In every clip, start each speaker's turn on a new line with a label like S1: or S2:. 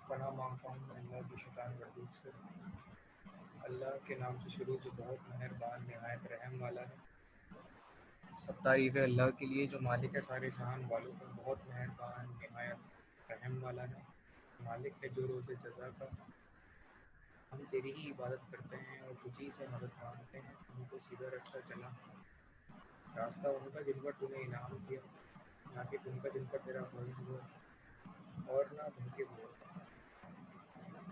S1: पनाह मांगता हूँ अल्लाह की शैतान गर्दूत से। अल्लाह के नाम से शुरू जो बहुत मेहरबान नहायत रहम वाला है। सब तारीफ़ है अल्लाह के लिए जो मालिक है सारे जहान वालों का, बहुत मेहरबान नहायत रहम वाला है। मालिक है जो रोज़े जज़ा का। हम तेरी ही इबादत करते हैं और तुझी से मदद मांगते हैं। हमको सीधा रास्ता चला, रास्ता उनका जिन पर तूने इनाम किया, ना कि उनका जिन पर तेरा फर्ज हुआ और ना धोखे हुआ।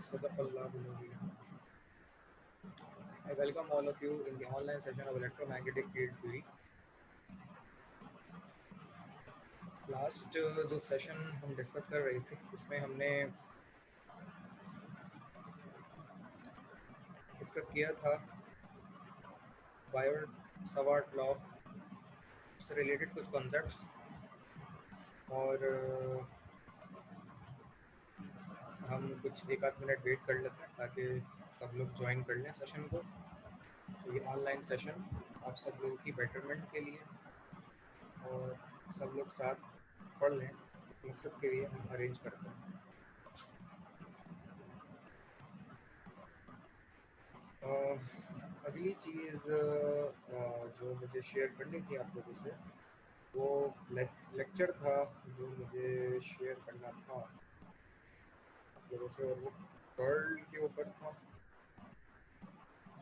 S1: सदक़ल्लाहुल अज़ीम। I welcome all of you in the online session of electromagnetic field theory. Last जो सेशन हम डिस्कस कर रहे थे उसमें हमने डिस्कस किया था बायोट-सावर्ट लॉ से रिलेटेड कुछ कॉन्सेप्ट्स, और हम कुछ एक आध मिनट वेट कर लेते हैं ताकि सब लोग ज्वाइन कर लें सेशन को। तो ये ऑनलाइन सेशन आप सब लोगों की बेटरमेंट के लिए और सब लोग साथ पढ़ लें मकसद के लिए हम अरेंज करते हैं। अगली चीज़ जो मुझे शेयर करनी थी आप लोगों से वो लेक्चर था जो मुझे शेयर करना था आप लोगों से, और वो कर्ल के ऊपर था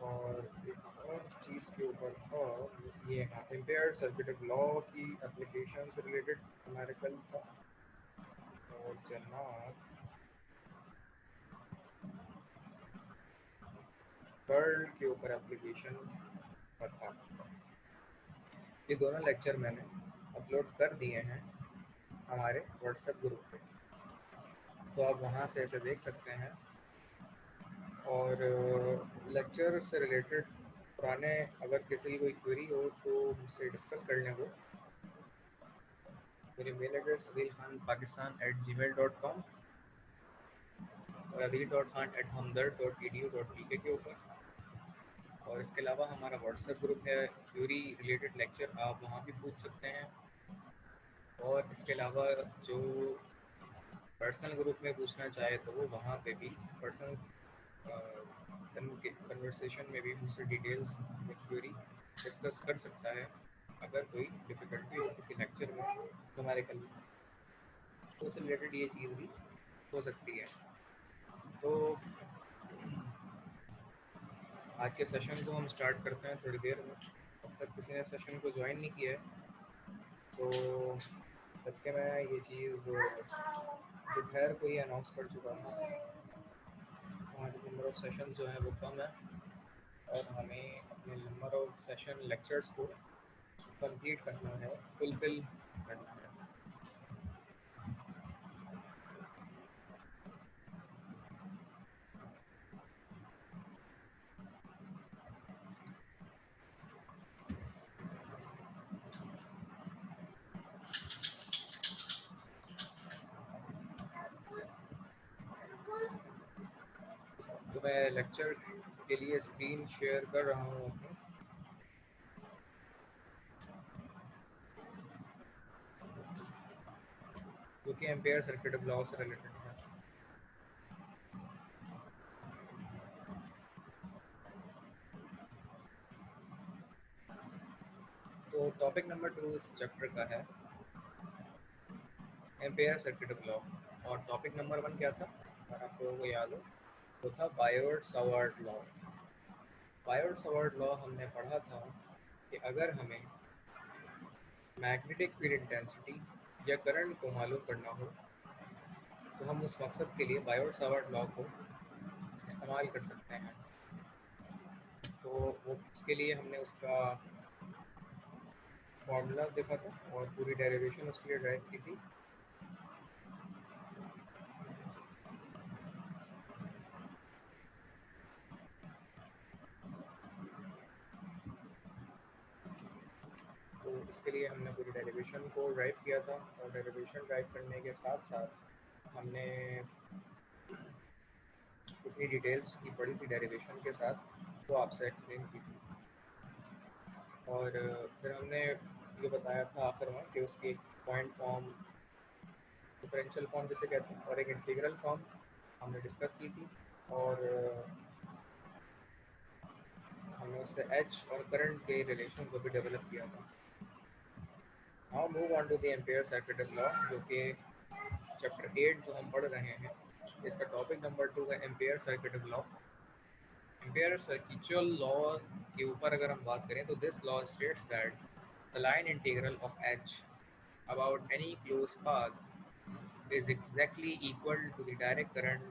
S1: और एक और चीज़ के ऊपर था, ये हाँ एम्पेयर सर्किट लॉ की एप्लीकेशन से रिलेटेड हमारे कल था। और जनाब कर्ल के ऊपर एप्लीकेशन का था। ये दोनों लेक्चर मैंने अपलोड कर दिए हैं हमारे व्हाट्सएप ग्रुप पे, तो आप वहाँ से ऐसे देख सकते हैं। और लेक्चर से रिलेटेड पुराने अगर किसी की कोई क्वेरी हो तो मुझसे डिस्कस कर लें। वो मेरी मेल एड्रेस adilkhanpakistan@gmail.com और adil.khan@hamdard.edu.pk के ऊपर। और इसके अलावा हमारा व्हाट्सएप ग्रुप है क्यूरी रिलेटेड लेक्चर, आप वहाँ भी पूछ सकते हैं। और इसके अलावा जो पर्सनल ग्रुप में पूछना चाहे तो वो वहाँ पे भी पर्सनल कन्वर्सेशन में भी मुझसे डिटेल्स में क्वेरी डिस्कस कर सकता है। अगर कोई डिफ़िकल्टी हो किसी लेक्चर में तो हमारे कल तो उससे रिलेटेड ये चीज़ भी हो सकती है। तो आज के सेशन को हम स्टार्ट करते हैं थोड़ी देर में। अब तक किसी ने सेशन को ज्वाइन नहीं किया है तो तब के मैं ये चीज़ दोपहर को ही अनाउंस कर चुका था। हमारे नंबर ऑफ़ सेशन जो है वो कम है और हमें अपने नंबर ऑफ़ सेशन लेक्चर्स को कंप्लीट करना है, फुलफिल करना है। तो मैं लेक्चर के लिए स्क्रीन शेयर कर रहा हूँ अपनी। जो कि एम्पेयर सर्किट लॉ से रिलेटेड है। तो टॉपिक नंबर 2 इस चैप्टर का है एम्पेयर सर्किट लॉ, और टॉपिक नंबर 1 क्या था अगर आप लोगों को याद हो तो था बायोट-सावर्ट लॉ। बायोट-सावर्ट लॉ हमने पढ़ा था कि अगर हमें मैग्नेटिक फील्ड इंटेंसिटी या करंट को मालूम करना हो तो हम उस मकसद के लिए बायोट-सावर्ट लॉ को इस्तेमाल कर सकते हैं। तो वो उसके लिए हमने उसका फॉर्मूला देखा था और पूरी डेरिवेशन उसके लिए ड्राइव की थी। तो इसके लिए हमने पूरी डेरिवेशन को ड्राइव किया था और डेरिवेशन ड्राइव करने के साथ साथ हमने इतनी डिटेल्स की पढ़ी थी डेरिवेशन के साथ तो आपसे एक्सप्लेन की थी। और फिर हमने ये बताया था आखिर में कि उसकी पॉइंट फॉर्म, डिफरेंशियल फॉर्म जिसे कहते हैं, और एक इंटीग्रल फॉर्म हमने डिस्कस की थी, और हमने उससे एच और करंट के रिलेशन को भी डेवलप किया था। Now move on to the Ampere circuital law, जो कि चैप्टर 8 जो हम पढ़ रहे हैं, इसका टॉपिक नंबर 2 है ampere circuital law. Ampere circuital law के ऊपर अगर हम बात करें तो this law states that the line integral of H about any close path is exactly equal to the direct current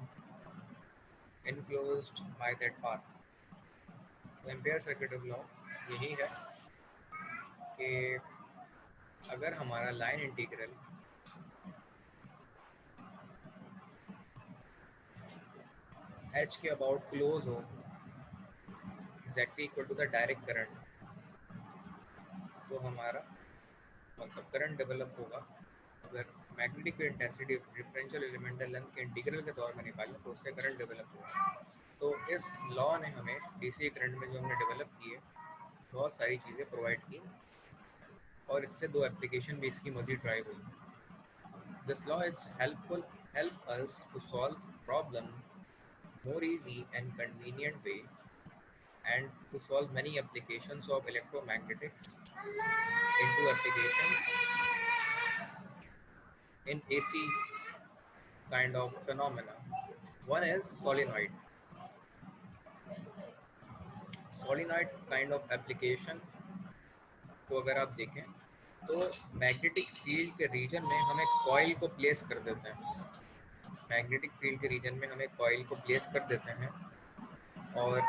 S1: enclosed by that path. तो Ampere circuital law यही है कि अगर हमारा लाइन इंटीग्रल एच के अबाउट क्लोज हो, exactly equal to the direct current, तो हमारा मतलब करंट डेवलप होगा। अगर magnetic intensity differential elemental length के इंटीग्रल के तौर में निकालें तो उससे करंट डेवलप होगा। तो इस लॉ ने हमें डीसी करंट में जो हमने डेवलप किए बहुत सारी चीज़ें प्रोवाइड की, और इससे दो एप्लीकेशन भी इसकी मज़ीद ड्राइव हुई। This law is help us to solve problem more easy and convenient way, and to solve many applications of electromagnetics into applications in AC kind of phenomena. One is solenoid. Solenoid kind of application को अगर आप देखें तो magnetic field के reason में हम एक coil को प्लेस कर देते हैं। मैग्नेटिक फील्ड के रीजन में हम एक कॉइल को प्लेस कर देते हैं, और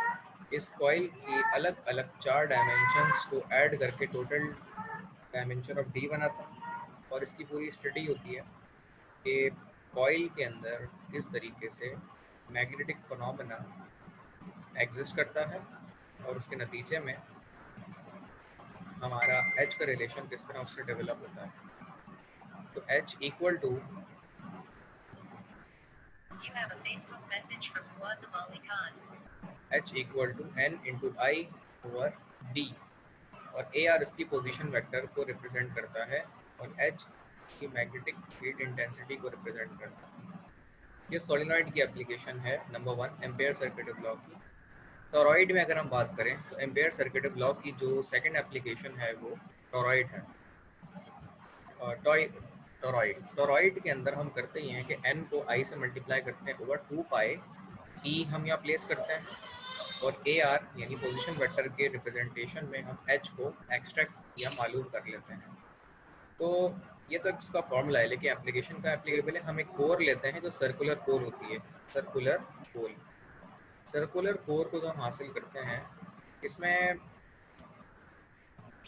S1: इस कॉइल की अलग अलग 4 डायमेंशंस को ऐड करके टोटल डायमेंशन ऑफ डी बनाता है। और इसकी पूरी स्टडी होती है कि कॉइल के अंदर किस तरीके से मैग्नेटिक फिनोमेना एग्जिस्ट करता है, और उसके नतीजे में हमारा एच का रिलेशन किस तरह उससे डेवलप होता है। तो H equal to H equal to N into I over D, और ए आर इसकी पोजीशन वेक्टर को रिप्रेजेंट करता है, और एच की मैग्नेटिक फील्ड इंटेंसिटी को रिप्रेजेंट करता है। ये सोलिनॉइड की एप्लीकेशन है नंबर 1 एम्पेयर सर्किट लॉ की। टॉरॉइड में अगर हम बात करें तो एम्पेयर सर्किट लॉ की जो सेकंड एप्लीकेशन है वो टॉरॉइड है। टॉरॉइड के अंदर हम करते ही हैं कि n को i से मल्टीप्लाई करते हैं ओवर 2 पाई e हम यहाँ प्लेस करते हैं, और ए आर यानी पोजीशन वेक्टर के रिप्रेजेंटेशन में हम एच को एक्सट्रैक्ट या मालूम कर लेते हैं। तो ये तो इसका फॉर्मूला है, लेकिन एप्लीकेशन का एप्लीकेबल है। हम एक कोर लेते हैं जो सर्कुलर कोर होती है, सर्कुलर कोर। सर्कुलर कोर को जो हम हासिल करते हैं, इसमें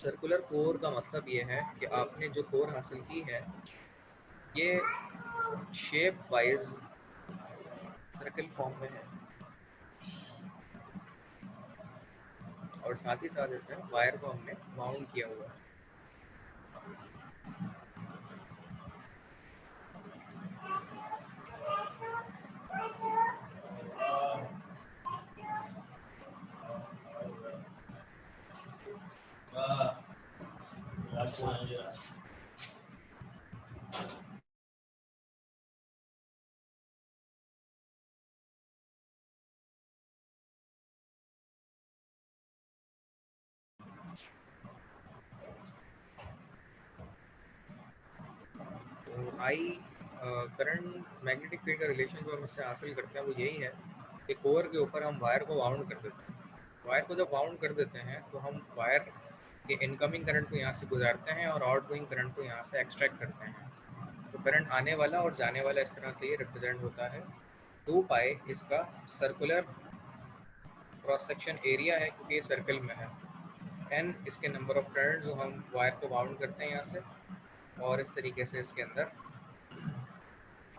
S1: सर्कुलर कोर का मतलब ये है कि आपने जो कोर हासिल की है ये शेप वाइज सर्कल फॉर्म में है, और साथ ही साथ इसमें वायर को हमने माउंट किया हुआ है। तो आई करंट मैग्नेटिक फील्ड का रिलेशन जो हम इससे हासिल करते हैं वो यही है कि कोर के ऊपर हम वायर को बाउंड कर देते हैं। वायर को जब बाउंड कर देते हैं तो हम वायर के इनकमिंग करंट को यहाँ से गुजारते हैं और आउटगोइंग करंट को यहाँ से एक्सट्रैक्ट करते हैं। तो करंट आने वाला और जाने वाला इस तरह से ये रिप्रेजेंट होता है। 2 पाई इसका सर्कुलर क्रॉस सेक्शन एरिया है क्योंकि ये सर्कल में है। n इसके नंबर ऑफ टर्न जो हम वायर को बाउंड करते हैं यहाँ से, और इस तरीके से इसके अंदर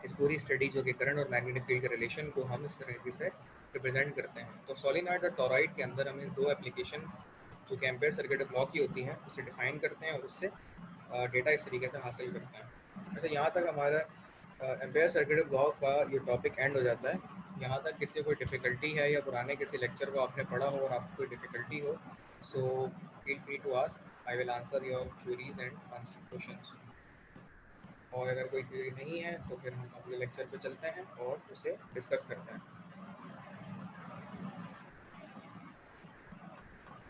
S1: इस पूरी स्टडी जो कि करंट और मैग्नेटिक फील्ड के रिलेशन को हम इस तरीके से रिप्रेजेंट करते हैं। तो सोलिनॉइड और टॉरॉइड के अंदर हम इस दो एप्लीकेशन जो कि एम्पेयर सर्किट लॉ की होती हैं उसे डिफाइन करते हैं और उससे डेटा इस तरीके से हासिल करते हैं। वैसे यहाँ तक हमारा एम्पेयर सर्किट लॉ का ये टॉपिक एंड हो जाता है। यहाँ तक किसी कोई डिफ़िकल्टी है या पुराने किसी लेक्चर को आपने पढ़ा हो और आपको कोई डिफ़िकल्टी हो, so feel free to ask, I will answer your queries and questions. और अगर कोई क्वेरी नहीं है तो फिर हम अगले लेक्चर पे चलते हैं और उसे डिस्कस करते हैं।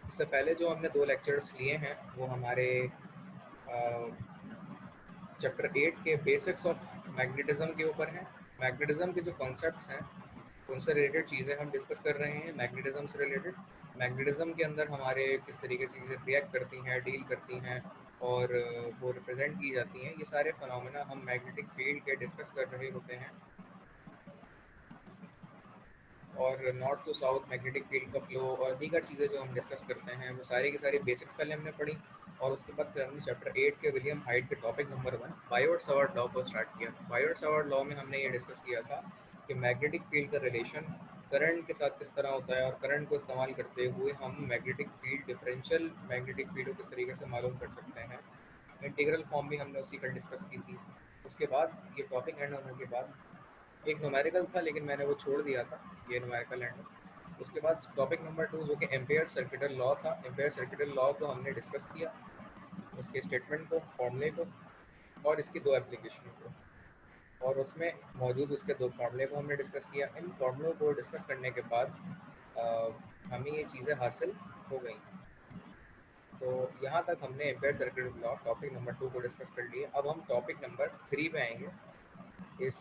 S1: इससे पहले जो हमने 2 लेक्चर्स लिए हैं वो हमारे चैप्टर 8 के बेसिक्स ऑफ मैग्नेटिज्म के ऊपर हैं। मैग्नेटिज्म के जो कॉन्सेप्ट्स हैं उनसे रिलेटेड चीज़ें हम डिस्कस कर रहे हैं। मैग्नेटिज्म से रिलेटेड, मैग्नेटिज्म के अंदर हमारे किस तरीके से चीज़ें रिएक्ट करती हैं, डील करती हैं और वो रिप्रेजेंट की जाती हैं, ये सारे फिनोमेना हम मैग्नेटिक फील्ड के डिस्कस कर रहे होते हैं। और north to south magnetic field का फ्लो और दीगर चीज़ें जो हम डिस्कस करते हैं वो सारी की सारी बेसिक्स पहले हमने पढ़ी और उसके बाद फिर हमने चैप्टर 8 के विलियम हाइट के टॉपिक नंबर 1 बायोट-सावर्ट लॉ को स्टार्ट किया। बायोट-सावर्ट लॉ में हमने ये डिस्कस किया था कि मैग्नेटिक फील्ड का रिलेशन करंट के साथ किस तरह होता है और करंट को इस्तेमाल करते हुए हम magnetic field, differential magnetic field को किस तरीके से मालूम कर सकते हैं। इंटीग्रल फॉर्म भी हमने उसी का डिस्कस की थी। उसके बाद ये टॉपिक एंड होने के बाद एक न्यूमेरिकल था लेकिन मैंने वो छोड़ दिया था, ये न्यूमेरिकल एंड। उसके बाद टॉपिक नंबर 2 जो कि एम्पेयर सर्किटल लॉ था, एम्पेयर सर्किटल लॉ को हमने डिस्कस किया, उसके स्टेटमेंट को, फॉर्मूले को और इसकी 2 एप्लीकेशन को, और उसमें मौजूद उसके 2 फार्मूले को हमने डिस्कस किया। इन फार्मूलों को डिस्कस करने के बाद हमें ये चीज़ें हासिल हो गई। तो यहाँ तक हमने ampere circuital law topic number 2 को डिस्कस कर लिया। अब हम टॉपिक नंबर 3 पे आएंगे इस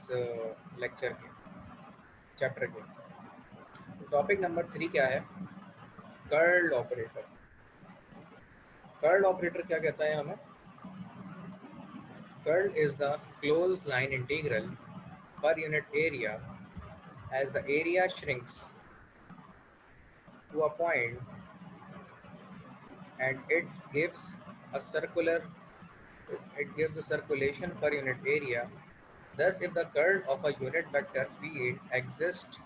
S1: लेक्चर के, चैप्टर के। टॉपिक नंबर 3 क्या है? Curl operator. कर्ल ऑपरेटर क्या कहता है हमें? Curl is the closed line integral per unit area as the area shrinks to a point and it gives a circulation per unit area. Thus, if the curl of a unit vector field exists,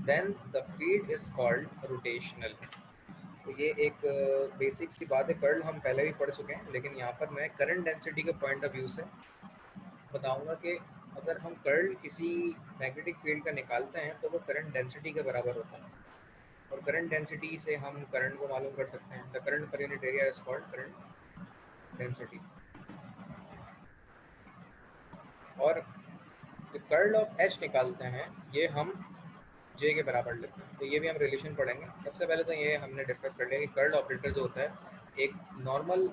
S1: then the field is called rotational. तो ये एक basic सी बात है, curl हम पहले भी पढ़ चुके हैं, लेकिन यहाँ पर मैं करंट डेंसिटी के पॉइंट ऑफ व्यू से बताऊंगा कि अगर हम कर्ल किसी मैग्नेटिक फील्ड का निकालते हैं तो वो करंट डेंसिटी के बराबर होता है, और करंट डेंसिटी से हम करंट को मालूम कर सकते हैं। The current per unit area is called current density. और जो कर्ल ऑफ एच निकालते हैं ये हम जे के बराबर लेते हैं, तो ये भी हम रिलेशन पढ़ेंगे। सबसे पहले तो ये हमने डिस्कस कर लिया कि कर्ल ऑपरेटर जो होता है एक नॉर्मल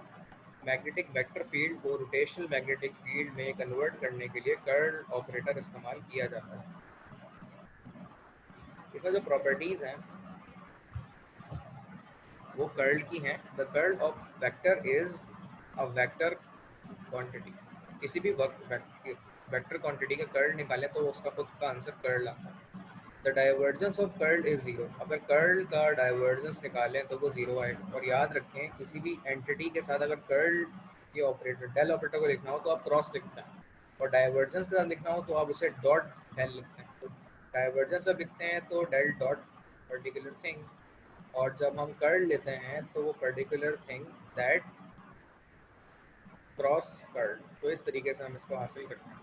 S1: मैग्नेटिक वेक्टर फील्ड को रोटेशनल मैग्नेटिक फील्ड में कन्वर्ट करने के लिए कर्ल ऑपरेटर इस्तेमाल किया जाता है। इसमें जो प्रॉपर्टीज़ हैं वो कर्ल की हैं। The curl of vector is a vector quantity. किसी भी वेक्टर क्वांटिटी का कर्ल निकालें तो उसका खुद का आंसर कर्ल आता है। The divergence of curl is zero. अगर कर्ल का डाइवर्जेंस निकालें तो वो जीरो आएगा। और याद रखें किसी भी एंटिटी के साथ अगर कर्ल के ऑपरेटर डेल ऑपरेटर को लिखना हो तो आप क्रॉस लिखते हैं, और डाइवर्जेंस के साथ लिखना हो तो आप उसे डॉट डेल लिखते हैं। तो डाइवर्जेंस जब लिखते हैं तो डेल डॉट पर्टिकुलर थिंग, और जब हम कर्ल लेते हैं तो वो particular thing that cross curl. तो इस तरीके से हम इसको हासिल करते हैं।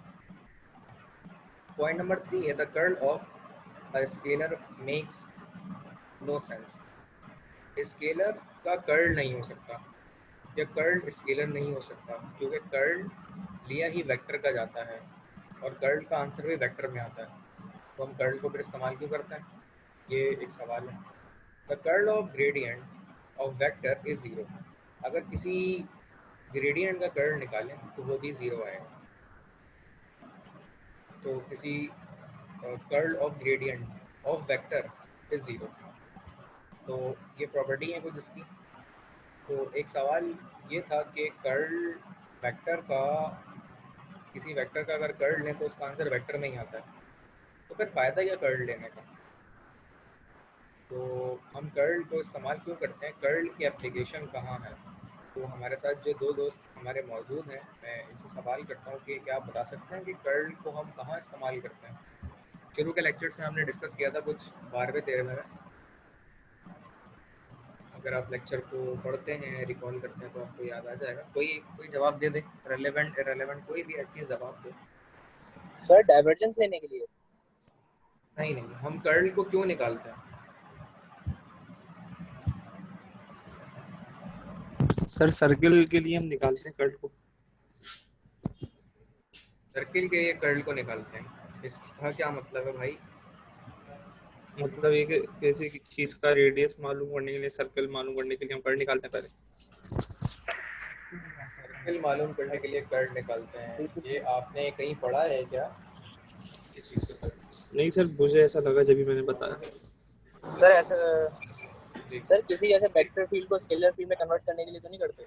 S1: पॉइंट नंबर 3 है the curl of a scalar makes no sense. Scalar का कर्ल नहीं हो सकता, या कर्ल स्केलर नहीं हो सकता, क्योंकि कर्ल लिया ही वेक्टर का जाता है और कर्ल का आंसर भी वेक्टर में आता है। तो हम कर्ल को फिर इस्तेमाल क्यों करते हैं, ये एक सवाल है। The curl of gradient of vector is zero. अगर किसी ग्रेडियंट का कर्ल निकालें तो वो भी ज़ीरो आएगा। तो किसी curl of gradient of vector is zero. तो ये प्रॉपर्टी है कुछ इसकी। तो एक सवाल ये था कि कर्ल वेक्टर का, किसी वेक्टर का अगर कर्ल लें तो उसका आंसर वेक्टर में ही आता है, तो फिर फ़ायदा क्या कर्ल लेने का। तो हम कर्ल को इस्तेमाल क्यों करते हैं, कर्ल की एप्लीकेशन कहाँ है। तो हमारे साथ जो 2 दोस्त हमारे मौजूद हैं, मैं इनसे सवाल करता हूँ कि क्या आप बता सकते हैं कि कर्ल को हम कहाँ इस्तेमाल करते हैं। शुरू के लेक्चर्स में हमने डिस्कस किया था कुछ 12वें-13वें में। अगर आप लेक्चर को पढ़ते हैं, रिकॉल करते हैं तो आपको याद आ जाएगा। कोई जवाब दे दे, रेलेवेंट इरेलेवेंट कोई भी एटलीस्ट जवाब दे।
S2: सर डाइवर्जेंस लेने के लिए।
S1: नहीं, हम कर्ल को क्यों निकालते हैं?
S2: सर सर्किल के लिए हम निकालते हैं कर्ल को।
S1: सर्किल के ये कर्ल को निकालते हैं, इसका क्या मतलब है भाई?
S3: मतलब एक किसी चीज का रेडियस मालूम करने के लिए, सर्कल मालूम करने के लिए हम कर्ल निकालते हैं पहले।
S1: सर्किल मालूम करने के लिए कर्ल निकालते हैं, ये आपने कहीं पढ़ा है क्या इस चीज़ को सर?
S3: नहीं सर, मुझे ऐसा लगा जब भी मैंने बताया।
S2: सर ऐसा
S1: जी,
S2: सर किसी जैसे वेक्टर फील्ड को स्केलर फील्ड में कन्वर्ट करने के लिए तो नहीं करते?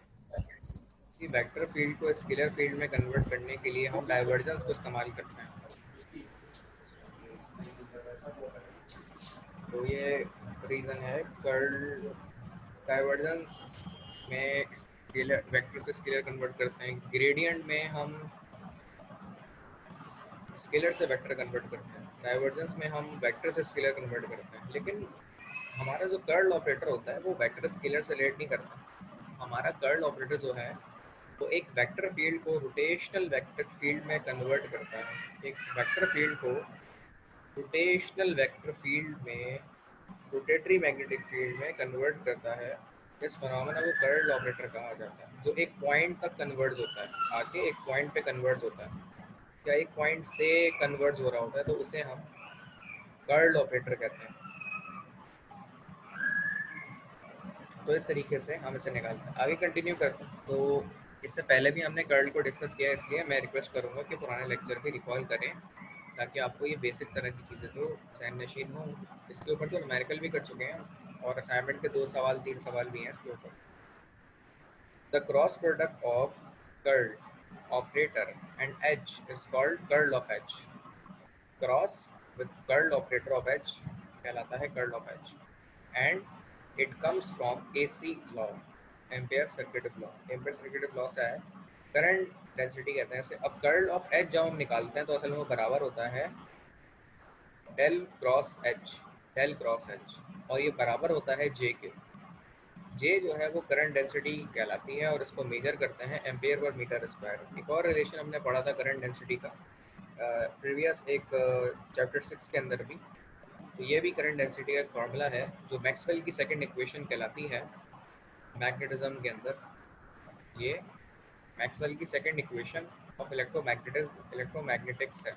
S1: कि वेक्टर फील्ड को स्केलर फील्ड में कन्वर्ट करने के लिए हम डाइवर्जेंस को इस्तेमाल करते हैं। तो ये रीज़न है कर्ल। डाइवर्जेंस में स्केलर वेक्टर से स्केलर कन्वर्ट करते हैं, ग्रेडियंट में हम स्केलर से वेक्टर कन्वर्ट करते हैं, डाइवर्जेंस में हम वेक्टर से स्केलर कन्वर्ट करते हैं। लेकिन हमारा जो कर्ल ऑपरेटर होता है वो वेक्टर स्केलर से रिलेट नहीं करता। हमारा कर्ल ऑपरेटर जो है वो एक वेक्टर फील्ड को रोटेशनल वेक्टर फील्ड में कन्वर्ट करता है। एक वेक्टर फील्ड को रोटेशनल वेक्टर फील्ड में, रोटेटरी मैग्नेटिक फील्ड में कन्वर्ट करता है। इस फिनोमेना को कर्ल ऑपरेटर कहा जाता है, जो एक पॉइंट तक कन्वर्ज होता है, आके एक पॉइंट पे कन्वर्ज होता है या एक पॉइंट से कन्वर्ज हो रहा होता है, तो उसे हम कर्ल ऑपरेटर कहते हैं। तो इस तरीके से हम इसे निकालते हैं। आगे कंटिन्यू करते हैं। तो इससे पहले भी हमने कर्ल को डिस्कस किया है, इसलिए मैं रिक्वेस्ट करूँगा कि पुराने लेक्चर भी रिकॉल करें, ताकि आपको ये बेसिक तरह की चीज़ें तो सहन नशीन हो। इसके ऊपर तो न्यूमेरिकल भी कर चुके हैं और असाइनमेंट के 2 सवाल 3 सवाल भी हैं इसके ऊपर। The cross product of curl operator and H is called curl of H. Cross with curl operator of H कहलाता है curl of H, and it comes from AC law, ampere circuit law. Ampere circuit law से है, current density कहते हैं इसे। अब curl of H जब हम निकालते हैं तो असल में वो बराबर होता है del cross H, del cross H, और ये बराबर होता है जे के। जे जो है वो करंट डेंसिटी कहलाती है और इसको मेजर करते हैं एम्पेयर पर मीटर स्क्वायर। एक और रिलेशन हमने पढ़ा था करंट डेंसिटी का प्रीवियस एक चैप्टर 6 के अंदर भी। तो ये भी करंट डेंसिटी का एक फार्मूला है जो मैक्सवेल की सेकंड इक्वेशन कहलाती है मैग्नेटिज्म के अंदर। ये मैक्सवेल की सेकंड इक्वेशन ऑफ इलेक्ट्रोमैग्नेटिक्स है।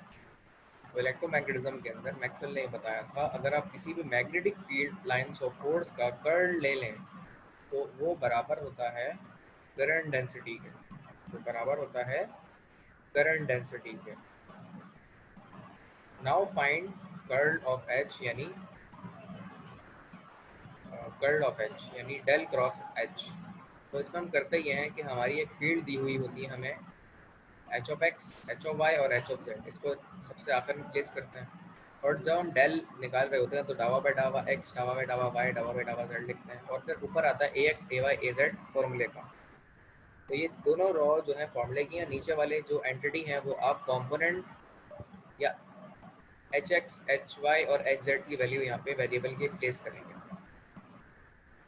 S1: तो इलेक्ट्रोमैग्नेटिज्म के अंदर मैक्सवेल ने बताया था, अगर आप किसी भी magnetic field lines of force का कर्ल ले लें तो वो बराबर होता है करंट डेंसिटी के। तो बराबर होता है करंट डेंसिटी के। Now find curl of H, यानी कर्ल ऑफ एच यानी डेल क्रॉस एच। तो इसमें हम करते ये हैं कि हमारी एक फील्ड दी हुई होती है हमें, H of X, H of Y और एच ऑफ जेड। इसको सबसे आखिर में प्लेस करते हैं, और जब हम डेल निकाल रहे होते हैं तो डावा बाय डावा एक्स, डावा बाय डावा वाई, डावा बाय डावा जेड लिखते हैं, और फिर ऊपर आता है ए एक्स ए वाई ए जेड फॉर्मूले का। तो ये दोनों रॉ जो है फॉर्मूले की हैं। नीचे वाले जो एंटिटी हैं वो आप कंपोनेंट या एच एक्स एच वाई और एच जेड की वैल्यू यहाँ पे वेरिएबल की प्लेस करेंगे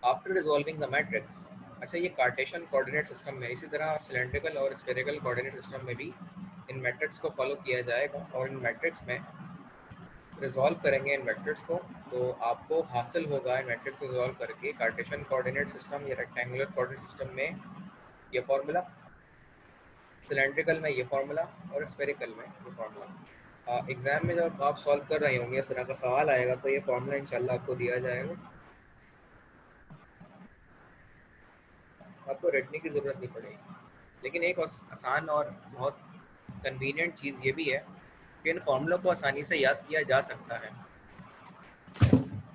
S1: आफ्टर रिजॉल्विंग द मैट्रिक्स। अच्छा, ये कार्टेशियन कोऑर्डिनेट सिस्टम में, इसी तरह सिलेंड्रिकल और स्फेरिकल कोऑर्डिनेट सिस्टम में भी इन मैट्रिक्स को फॉलो किया जाएगा, और इन मैट्रिक्स में रिजॉल्व करेंगे इन वेक्टर्स को। तो आपको हासिल होगा इन मैट्रिक्स को रिजॉल्व करके कार्टेशियन कोऑर्डिनेट सिस्टम या रेक्टेंगुलर कोऑर्डिनेट सिस्टम में ये फार्मूला, सिलेंड्रिकल में ये फार्मूला और स्फेरिकल में ये फार्मूला। एग्जाम में जब आप सॉल्व कर रहे होंगे इस तरह का सवाल आएगा तो ये फार्मूला इंशाल्लाह आपको दिया जाएगा, आपको रटने की ज़रूरत नहीं पड़ेगी। लेकिन एक आसान और बहुत कन्वीनियंट चीज़ ये भी है कि इन फार्मूलों को आसानी से याद किया जा सकता है,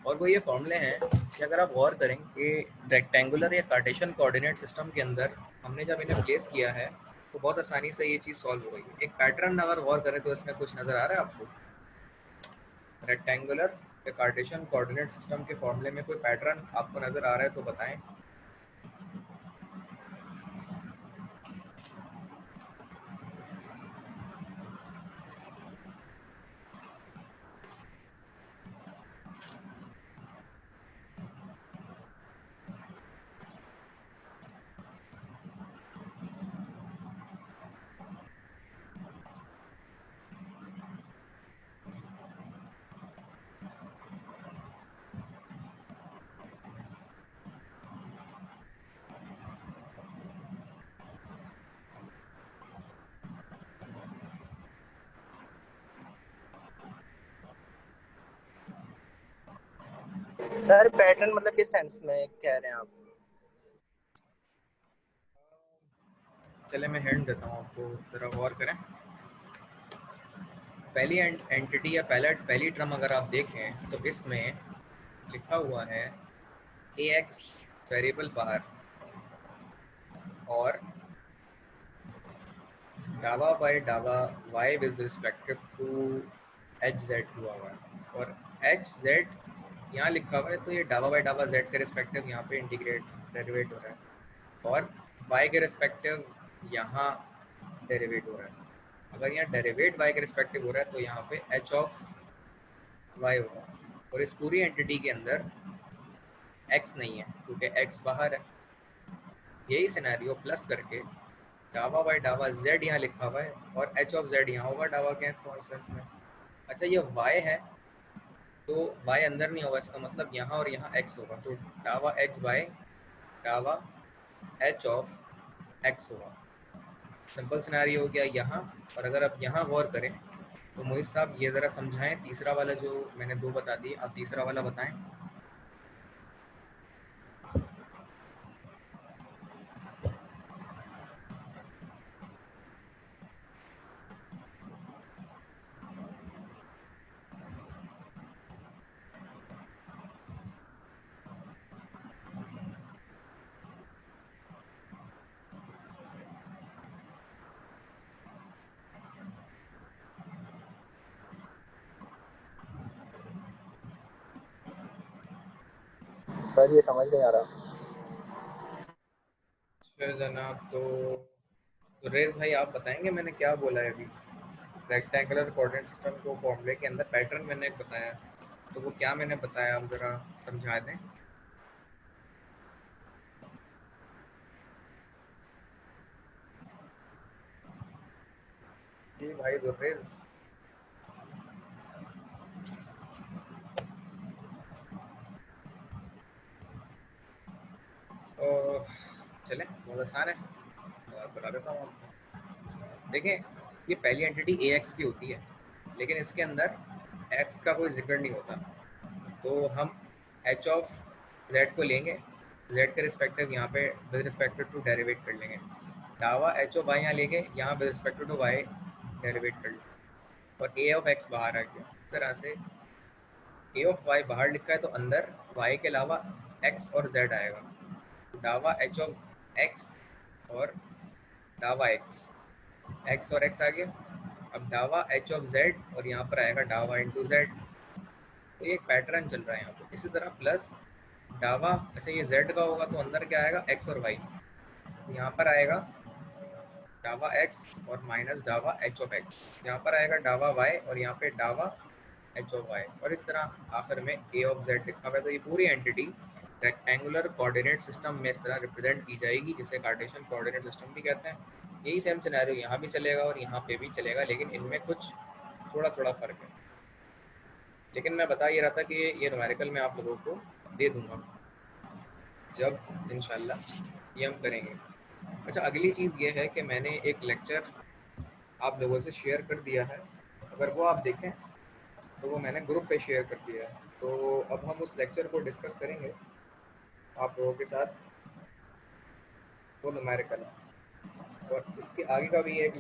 S1: और वो ये फार्मूले हैं कि अगर आप गौर करें कि रेक्टेंगुलर या कार्टेशियन कोऑर्डिनेट सिस्टम के अंदर हमने जब इन्हें प्लेस किया है तो बहुत आसानी से ये चीज़ सॉल्व हो गई है। एक पैटर्न अगर गौर करें तो इसमें कुछ नज़र आ रहा है आपको? रेक्टेंगुलर या कार्टेशियन कोऑर्डिनेट सिस्टम के फॉर्मूले में कोई पैटर्न आपको नज़र आ रहा है तो बताएं।
S2: सर पैटर्न मतलब किस सेंस में कह रहे हैं आप?
S1: चले मैं हिंट देता हूँ आपको, ज़रा गौर करें। पहली एंटिटी या पहली टर्म अगर आप देखें तो इसमें लिखा हुआ है ax वेरिएबल बाहर और डावा बाय डावा y with respective to H Z हुआ हुआ है, और एच जेड यहाँ लिखा हुआ है, तो ये डावा बाय डावा z के रिस्पेक्टिव यहाँ पे इंटीग्रेट डेरिवेट हो रहा है, और y के रिस्पेक्टिव यहाँ डेरिवेट हो रहा है। अगर यहाँ डेरिवेट y के रिस्पेक्टिव हो रहा है तो यहाँ पे h ऑफ y होगा, और इस पूरी एंटिटी के अंदर x नहीं है क्योंकि x बाहर है। यही सिनेरियो प्लस करके डावा बाय डावा z यहाँ लिखा हुआ है और h ऑफ z यहाँ होगा डावा के कॉन्स्टेंट्स में। अच्छा ये y है तो y अंदर नहीं होगा, इसका मतलब यहाँ और यहाँ x होगा, तो डावा x बाय डावा h ऑफ x होगा। सिंपल सिनेरियो हो गया यहाँ। और अगर आप यहाँ गौर करें तो मोहित साहब ये ज़रा समझाएं, तीसरा वाला जो मैंने दो बता दिए, आप तीसरा वाला बताएं।
S2: सर ये समझ नहीं आ रहा।
S1: जनाब तो रेज भाई आप बताएंगे मैंने क्या बोला है अभी। रेक्टेंगुलर कोऑर्डिनेट सिस्टम को फॉर्मूले के अंदर पैटर्न मैंने एक बताया, तो वो क्या मैंने बताया आप ज़रा समझा दें। जी भाई रेज। चलें बहुत आसान है, बता देता हूँ आपको। देखें ये पहली एंटिटी ax की होती है, लेकिन इसके अंदर x का कोई जिक्र नहीं होता, तो हम h ऑफ z को लेंगे, z के रिस्पेक्टिव यहाँ पे विद रिस्पेक्टिव टू डेरिवेट कर लेंगे। डावा h ऑफ y यहाँ लेंगे, यहाँ with respective to y derivate कर लेंगे, और a ऑफ x बाहर आ गया। इस तरह से a ऑफ y बाहर लिखा है तो अंदर y के अलावा x और z आएगा। डावा h ऑफ x और डावा x और x आ गया। अब डावा h ऑफ z और यहाँ पर आएगा डावा इंटू z। तो ये एक पैटर्न चल रहा है यहाँ पे। इसी तरह प्लस डावा, अच्छा ये z का होगा तो अंदर क्या आएगा x और y, यहाँ पर आएगा डावा x और माइनस डावा h ऑफ x, यहाँ पर आएगा डावा y और यहाँ पे डावा h ऑफ y, और इस तरह आखिर में a ऑफ z लिखा हुआ है। तो ये पूरी एंटिटी रेक्टेंगुलर कोऑर्डिनेट सिस्टम में इस तरह रिप्रेजेंट की जाएगी, जिसे कार्टेशियन कोऑर्डिनेट सिस्टम भी कहते हैं। यही सेम सिनेरियो यहाँ भी चलेगा और यहाँ पे भी चलेगा, लेकिन इनमें कुछ थोड़ा थोड़ा फ़र्क है। लेकिन मैं बता ये रहा था कि ये न्यूमेरिकल मैं आप लोगों को दे दूँगा जब इंशाल्लाह ये हम करेंगे। अच्छा अगली चीज़ ये है कि मैंने एक लेक्चर आप लोगों से शेयर कर दिया है, अगर वो आप देखें तो वो मैंने ग्रुप पे शेयर कर दिया है। तो अब हम उस लेक्चर को डिस्कस करेंगे आप लोगों के साथ, वो न्यूमेरिकल है। और इसके आगे का भी एक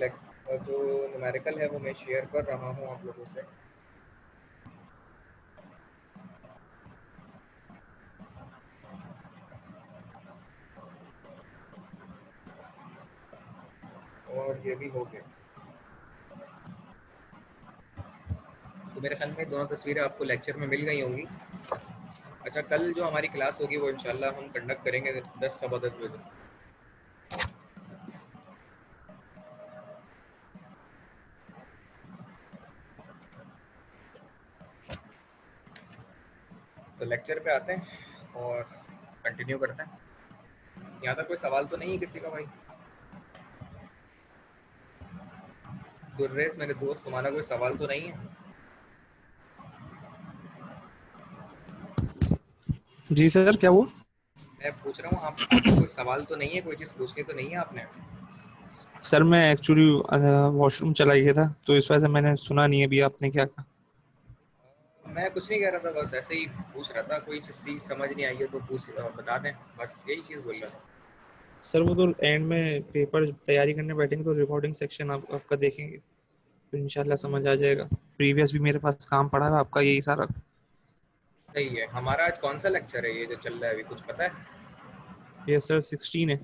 S1: जो न्यूमेरिकल है वो मैं शेयर कर रहा हूँ आप लोगों से। और ये भी हो गया। तो मेरे ख्याल में दोनों तस्वीरें आपको लेक्चर में मिल गई होंगी। अच्छा कल जो हमारी क्लास होगी वो इंशाल्लाह हम कंडक्ट करेंगे 10 सवा 10 बजे। तो लेक्चर पे आते हैं और कंटिन्यू करते हैं। यहाँ तक कोई सवाल तो नहीं है किसी का भाई? गुर्रेज मेरे दोस्त, तुम्हारा कोई सवाल तो नहीं है?
S3: जी सर क्या हुआ?
S1: मैं पूछ रहा हूँ आपका कोई सवाल तो नहीं है, कोई चीज़ पूछनी तो नहीं है आपने?
S3: सर मैं एक्चुअली वॉशरूम चला गया था, तो इस वजह से मैंने सुना नहीं अभी आपने क्या कहा।
S1: मैं कुछ नहीं कह रहा था, बस ऐसे ही पूछ रहा था, कोई चीज़ समझ नहीं आई है तो बता दें, बस यही चीज़ बोल रहा था।
S3: सर वो तो एंड में पेपर तैयारी करने बैठेंगे तो रिकॉर्डिंग सेक्शन आपका देखेंगे तो इंशाल्लाह समझ आ जाएगा। प्रीवियस भी मेरे पास काम पड़ा है आपका यही सारा।
S1: सही है। हमारा आज कौन सा लेक्चर है ये जो चल रहा है अभी, कुछ पता है?
S3: ये सर 16 है।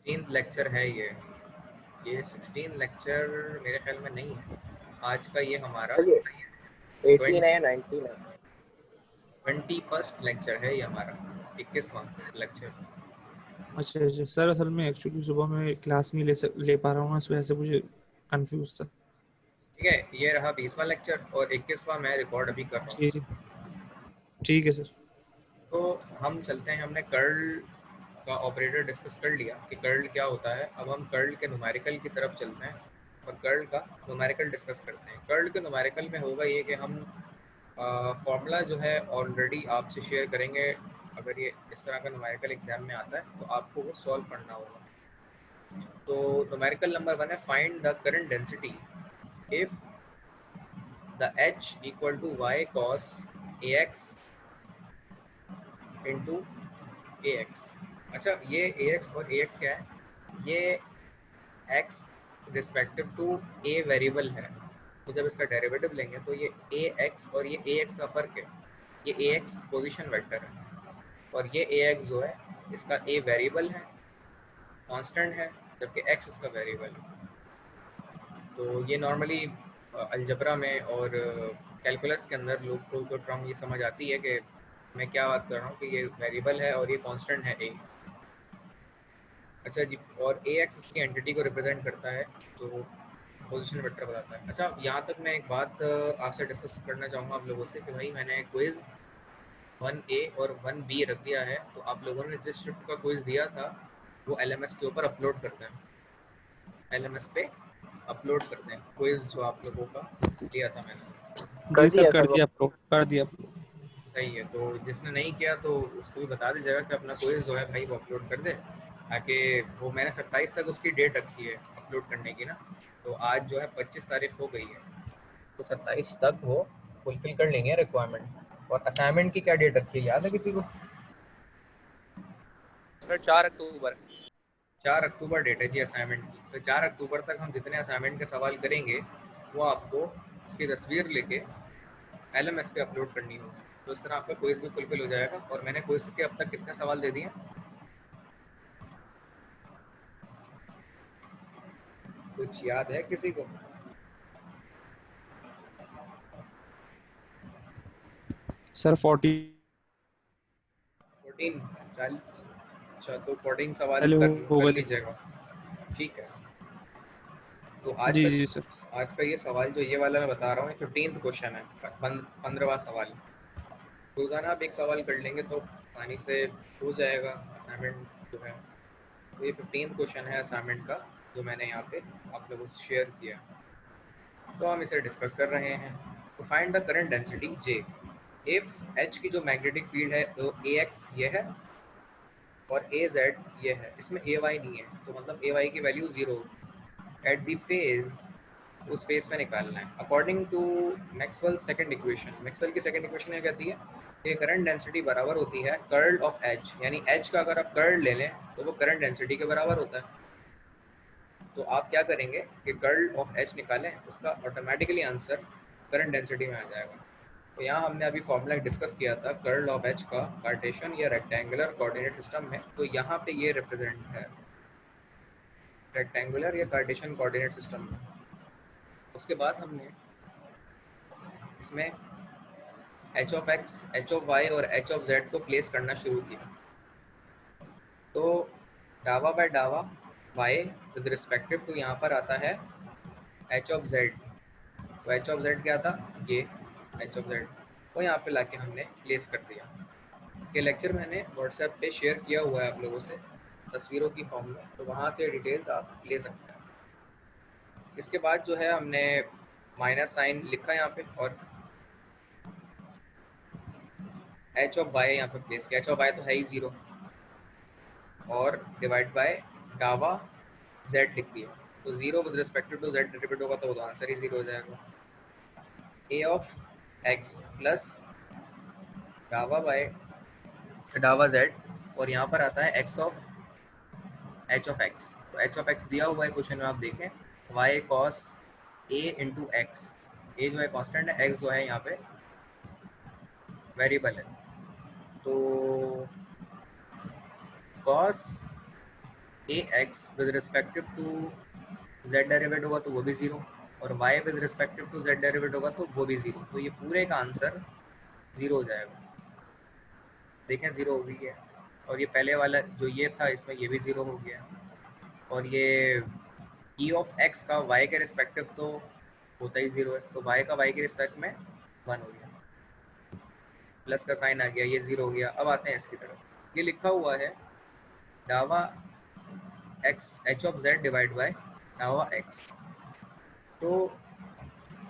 S1: 16 लेक्चर है ये 16 लेक्चर मेरे ख्याल में नहीं है। आज का ये हमारा
S2: सर ये 18 है या 19 है?
S1: 21st लेक्चर है ये हमारा, 21वां लेक्चर।
S3: अच्छा अच्छा सर, असल में एक्चुअली सुबह में क्लास नहीं ले पा रहा हूँ ना, इस वजह से मुझे कंफ्यूज था।
S1: ठीक है, ये रहा 20वां लेक्चर और 21वां मैं रिकॉर्ड अभी कर रहा
S3: जी
S1: हूँ।
S3: जी ठीक है सर।
S1: तो हम चलते हैं, हमने कर्ल का ऑपरेटर डिस्कस कर लिया कि कर्ल क्या होता है। अब हम कर्ल के न्यूमेरिकल की तरफ चलते हैं और कर्ल का न्यूमेरिकल डिस्कस करते हैं। कर्ल के न्यूमेरिकल में होगा ये कि हम फॉर्मूला जो है ऑलरेडी आपसे शेयर करेंगे। अगर ये इस तरह का न्यूमेरिकल एग्जाम में आता है तो आपको वो सॉल्व करना होगा। तो न्यूमेरिकल नंबर 1 है, find the current density if the h equal to y cos ax into ax। अच्छा, ये ax और ax क्या है? ये x respective to a variable है, तो जब इसका डेरिवेटिव लेंगे तो ये ax और ये ax का फ़र्क है। ये ax पोजीशन वेक्टर है और ये ax जो है इसका a वेरिएबल है, कांस्टेंट है, जबकि x इसका वेरिएबल है। तो ये नॉर्मली अलजबरा में और कैलकुलस के अंदर लोगों को टर्म ये समझ आती है कि मैं क्या बात कर रहा हूँ कि ये वेरिएबल है और ये कांस्टेंट है a। अच्छा जी, और ax इसकी एंटिटी को रिप्रेजेंट करता है जो पोजीशन वेक्टर बताता है। अच्छा, यहाँ तक मैं एक बात आपसे डिस्कस करना चाहूँगा आप लोगों से कि भाई मैंने क्विज़ 1A और 1B रख दिया है, तो आप लोगों ने जिस शिफ्ट का क्विज़ दिया था वो LMS के ऊपर अपलोड करते हैं, LMS पे अपलोड करते हैं क्विज़ जो आप लोगों का लिया था मैंने।
S2: कर
S3: जी सर
S2: दिया
S3: कर
S2: सर वो।
S3: दिया अपलोड कर दिया upload।
S1: सही है, तो जिसने नहीं किया तो उसको भी बता दीजिएगा कि अपना क्विज़ जो है भाई वो अपलोड कर दे, ताकि वो मैंने 27 तक उसकी डेट रखी है अपलोड करने की ना। तो आज जो है 25 तारीख हो गई है, तो 27 तक वो फुलफिल कर लेंगे रिक्वायरमेंट। और असाइनमेंट की क्या डेट रखी है, याद है किसी को?
S2: सर 4 अक्टूबर।
S1: 4 अक्टूबर डेट है जी असाइनमेंट की। तो 4 अक्टूबर तक हम जितने असाइनमेंट के सवाल करेंगे वो आपको उसकी तस्वीर लेके LMS पे अपलोड करनी होगी, तो इस तरह आपका क्विज भी फुलफिल हो जाएगा। और मैंने क्विज के अब तक कितने सवाल दे दिए, कुछ याद है किसी को?
S3: सर 40
S1: 14 40। अच्छा, तो 14 सवाल
S3: पहले हो
S1: कर
S3: गए थे।
S1: लीजिएगा, ठीक है। तो
S3: जी जी सर।
S1: आज का ये सवाल जो ये वाला मैं बता रहा हूँ, ये 15th क्वेश्चन है, 15वां सवाल। रोज़ाना आप एक सवाल कर लेंगे तो आसानी से हो जाएगा असाइनमेंट जो है। तो ये 15th क्वेश्चन है असाइनमेंट का जो मैंने यहाँ पे आप लोगों से शेयर किया, तो हम इसे डिस्कस कर रहे हैं। तो find the current density J if H की जो मैग्नेटिक फील्ड है वो AX ये है और AZ ये है, इसमें AY नहीं है, तो मतलब AY की वैल्यू 0 एट द फेज, उस फेज में निकालना है। According to Maxwell second equation, Maxwell की सेकंड इक्वेशन क्या कहती है कि करंट डेंसिटी बराबर होती है कर्ल ऑफ H, यानी H का अगर आप कर्ल ले लें तो वो करंट डेंसिटी के बराबर होता है। तो आप क्या करेंगे कि कर्ल ऑफ H निकालें, उसका ऑटोमेटिकली आंसर करंट डेंसिटी में आ जाएगा। तो यहाँ हमने अभी फॉर्मूला डिस्कस किया था कर्ल ऑफ H का कार्टेशियन या रेक्टेंगुलर कोऑर्डिनेट सिस्टम में, तो यहाँ पे ये रिप्रेजेंट है रेक्टेंगुलर या कार्टेशियन कोऑर्डिनेट सिस्टम में। उसके बाद हमने इसमें h of x, h of y और h ऑफ z को प्लेस करना शुरू किया। तो डावा बाय डावा y विद रिस्पेक्टिव टू यहाँ पर आता है h ऑफ z। तो h ऑफ z क्या था, ये h ऑफ z को यहाँ पे लाके हमने प्लेस कर दिया। ये लेक्चर मैंने व्हाट्सएप पे शेयर किया हुआ है आप लोगों से तस्वीरों की फॉर्म में, तो वहाँ से डिटेल्स आप ले सकते हैं। इसके बाद जो है हमने माइनस साइन लिखा यहाँ पे और h ऑफ y यहाँ पे प्लेस किया। h ऑफ y तो है ही 0 और डिवाइड बाय डावा z लिख दिया, तो 0 with respect to z derivative होगा तो आंसर ही 0 हो जाएगा। a ऑफ एक्स प्लस डावा जेड, और यहाँ पर आता है X of H of X. तो एच ऑफ एक्स दिया हुआ है क्वेश्चन में, आप देखें Y cos A into X. A जो है कॉन्स्टेंट है, एक्स जो है यहाँ पे वेरिएबल है। तो cos A X with respective to Z derivate होगा तो वो भी ज़ीरो, और Y with respective to Z derivate होगा तो वो भी ज़ीरो। तो ये पूरे का आंसर ज़ीरो हो जाएगा। देखें ज़ीरो हो गई है, और ये पहले वाला जो ये था इसमें ये भी ज़ीरो हो गया, और ये ई ऑफ एक्स का वाई के रिस्पेक्टिव तो होता ही ज़ीरो है, तो वाई का वाई के रिस्पेक्ट में वन हो गया, प्लस का साइन आ गया, ये ज़ीरो हो गया। अब आते हैं इसकी तरफ, ये लिखा हुआ है डावा x H of Z divide by डावा एक्स। तो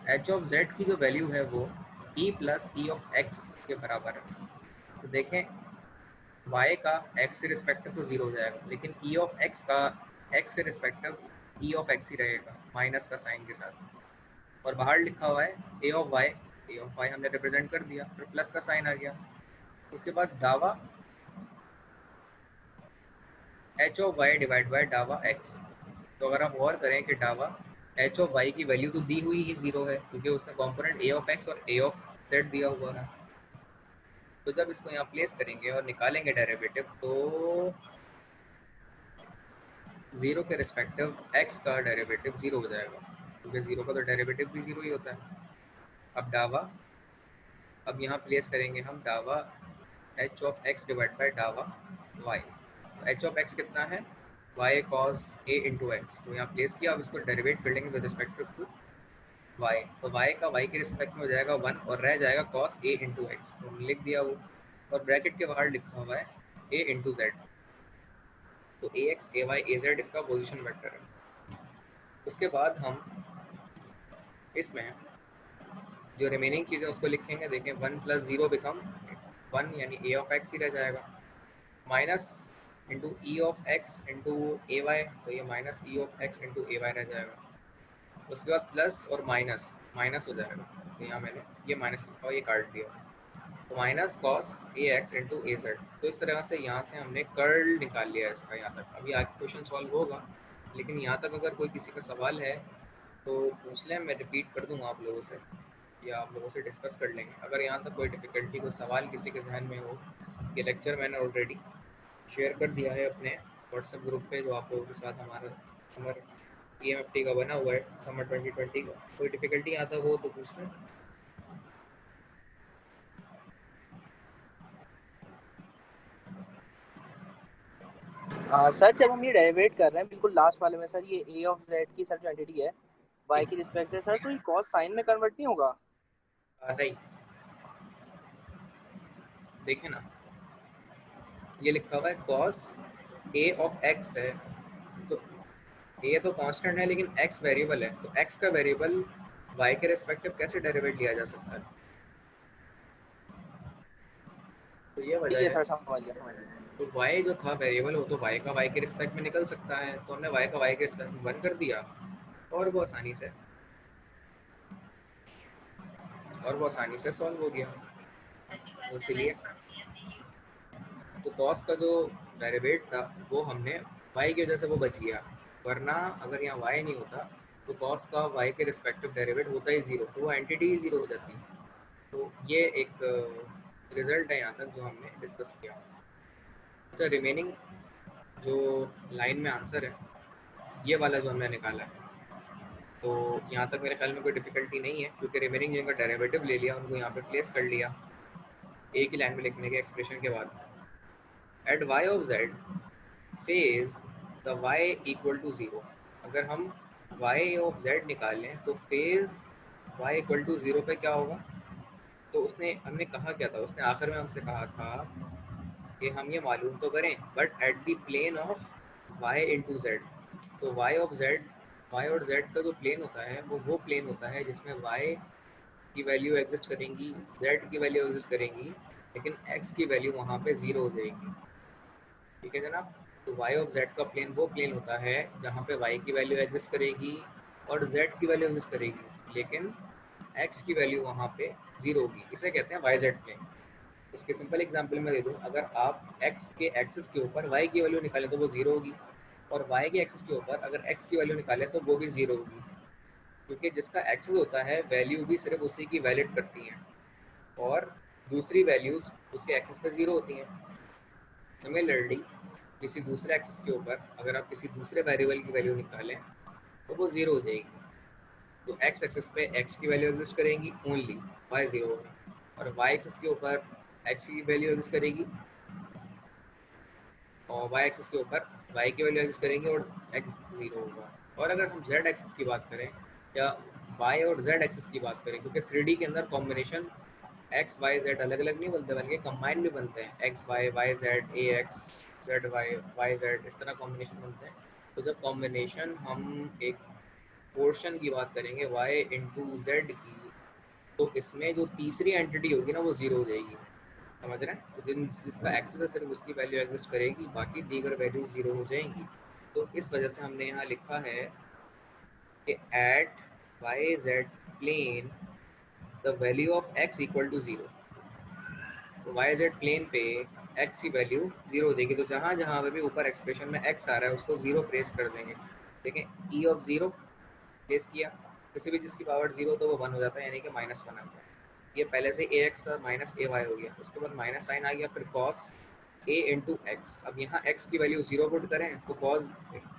S1: एच ऑफ जेड की जो वैल्यू है वो E plus E of x के बराबर है। तो देखें y का x के रिस्पेक्टिव तो ज़ीरो हो जाएगा, लेकिन e ऑफ x का x के रिस्पेक्टिव e ऑफ x ही रहेगा माइनस का साइन के साथ, और बाहर लिखा हुआ है a ऑफ y हमने रिप्रेजेंट कर दिया, फिर प्लस का साइन आ गया। उसके बाद डावा h of y divide by डावा x। तो अगर आप गौर करें कि डावा h ऑफ y की वैल्यू तो दी हुई ही ज़ीरो है, क्योंकि उसने कॉम्पोनेंट a ऑफ x और a ऑफ z दिया हुआ है। तो जब इसको यहाँ प्लेस करेंगे और निकालेंगे डेरिवेटिव, तो ज़ीरो के रिस्पेक्टिव x का डेरिवेटिव ज़ीरो हो जाएगा, क्योंकि ज़ीरो का तो डेरिवेटिव भी ज़ीरो ही होता है। अब डावा, अब यहाँ प्लेस करेंगे हम डावा h of x divide by डावा y। तो h ऑफ x कितना है, y cos a into x. तो यहाँ प्लेस किया, अब इसको डेरिवेट कर लेंगे विद रिस्पेक्टिव टू y। तो y का y के रिस्पेक्ट में हो जाएगा वन, और रह जाएगा cos a इंटू एक्स, तो हमने लिख दिया वो, और ब्रैकेट के बाहर लिखा हुआ है a इंटू जेड। तो ए एक्स ए वाई ए जेड इसका पोजिशन वेक्टर है। उसके बाद हम इसमें जो रिमेनिंग चीज़ें उसको लिखेंगे। देखें one plus zero become one, यानी ए ऑफ एक्स ही रह जाएगा, minus into E of X into A Y, तो ये minus E of X into A Y रह जाएगा। उसके बाद प्लस और माइनस माइनस हो जाएगा, तो यहाँ मैंने ये माइनस लिखा, ये काट दिया, तो minus cos A x into A Z. तो इस तरह से यहाँ से हमने कर्ल निकाल लिया इसका यहाँ तक। अभी आगे क्वेश्चन सॉल्व होगा, लेकिन यहाँ तक अगर कोई किसी का सवाल है तो पूछ लें, मैं रिपीट कर दूँगा आप लोगों से, या आप लोगों से डिस्कस कर लेंगे। अगर यहाँ तक कोई डिफ़िकल्टी, कोई सवाल किसी के जहन में हो, ये लेक्चर मैंने ऑलरेडी शेयर कर दिया है अपने व्हाट्सएप ग्रुप पे, जो आप लोगों के साथ हमारा समर EMFT का बना हुआ है, समर 2020 का। कोई डिफ़िकल्टी यहाँ तक हो तो पूछ लें।
S2: सर जब हम ये डेरिवेट कर रहे हैं बिल्कुल लास्ट वाले में सर, ये ए ऑफ जेड की सर जो एंटिटी है वाई की रिस्पेक्ट से सर, तो ये कॉस साइन में कन्वर्ट नहीं होगा?
S1: नहीं, देखें ना, ये लिखा हुआ है cos a ऑफ x है, तो a तो कांस्टेंट है लेकिन x वेरिएबल है, तो x का वेरिएबल y के रिस्पेक्टिव कैसे डेरिवेट लिया जा सकता है? तो ये वजह है।
S2: सर समझ गया।
S1: तो y जो था वेरिएबल, वो तो y का y के रिस्पेक्ट में निकल सकता है, तो हमने y का y के रिस्पेक्ट में वन कर दिया, और वो आसानी से सॉल्व हो गया। तो इसलिए तो cos का जो डेरिवेट था वो हमने y की वजह से वो बच गया, वरना अगर यहाँ y नहीं होता तो cos का y के रिस्पेक्टिव डेरिवेट होता ही ज़ीरो, तो वो एंटिटी ही ज़ीरो हो जाती। तो ये एक रिजल्ट है यहाँ तक जो हमने डिस्कस किया। अच्छा, रिमेनिंग जो लाइन में आंसर है ये वाला जो हमने निकाला है, तो यहाँ तक मेरे ख्याल में कोई डिफ़िकल्टी नहीं है, क्योंकि रिमेनिंग जिनका डेरिवेटिव ले लिया उनको यहाँ पे प्लेस कर लिया एक ही लाइन में लिखने के एक्सप्रेशन के बाद। At y of z phase the y equal to zero. अगर हम y ऑफ z निकालें तो phase y equal to zero पे क्या होगा? तो उसने हमने कहा क्या था, उसने आखिर में हमसे कहा था कि हम ये मालूम तो करें but at the plane of y into Z. तो y ऑफ z, y और z का जो प्लेन होता है वो प्लेन होता है जिसमें y की वैल्यू एग्जिस्ट करेंगी, z की वैल्यू एग्जिस्ट करेंगी, लेकिन x की वैल्यू वहाँ पे ज़ीरो हो जाएगी। ठीक है जनाब। तो y ऑफ z का प्लेन वो प्लेन होता है जहाँ पे y की वैल्यू एग्जिस्ट करेगी और z की वैल्यू एग्जिस्ट करेगी, लेकिन x की वैल्यू वहाँ पे 0 होगी, इसे कहते हैं वाई जेड प्लेन। इसके सिंपल एग्जांपल मैं दे दूँ, अगर आप x के एक्सिस के ऊपर y की वैल्यू निकालें तो वो 0 होगी, और y के एक्सिस के ऊपर अगर x की वैल्यू निकालें तो वो भी 0 होगी, क्योंकि जिसका एक्सिस होता है वैल्यू भी सिर्फ उसी की वैलिड करती हैं, और दूसरी वैल्यूज उसके एक्सिस पे 0 होती हैं। सिमिलरली किसी दूसरे एक्सिस के ऊपर अगर आप किसी दूसरे वेरिएबल की वैल्यू निकालें तो वो 0 हो जाएगी। तो एक्स एक्सिस पे x की वैल्यू एग्जिस्ट करेगी ओनली, y 0 होगा, और y एक्सिस के ऊपर x की वैल्यू एग्जिस्ट करेगी, और y एक्सिस के ऊपर y की वैल्यू एग्जिस्ट करेगी और x 0 होगा। और अगर हम z एक्सिस की बात करें या y और z एक्सिस की बात करें, क्योंकि 3D के अंदर कॉम्बिनेशन x y z अलग अलग नहीं बनते बल्कि कंबाइन भी बनते हैं, x y y z a x z y y z, इस तरह कॉम्बिनेशन बनते हैं। तो जब कॉम्बिनेशन हम एक पोर्शन की बात करेंगे y इंटू जेड की, तो इसमें जो तीसरी एंटिटी होगी ना वो 0 हो जाएगी, समझ रहे हैं? तो जिसका एक्सेस है सिर्फ उसकी वैल्यू एग्जिस्ट करेगी, बाकी दीगर वैल्यू 0 हो जाएंगी। तो इस वजह से हमने यहाँ लिखा है कि at Y Z plane the value of x equal to 0। तो वाई जेड प्लेन पे x की वैल्यू 0 हो जाएगी। तो जहाँ जहाँ पे भी ऊपर एक्सप्रेशन में x आ रहा है उसको 0 प्लेस कर देंगे। देखें e ऑफ 0 प्लेस किया, किसी भी चीज़ की पावर 0 तो वो 1 हो जाता है, यानी कि -1 आता है। ये पहले से ax था माइनस ay हो गया, उसके बाद माइनस साइन आ गया, फिर cos a इंटू एक्स। अब यहाँ x की वैल्यू 0 पुट करें तो cos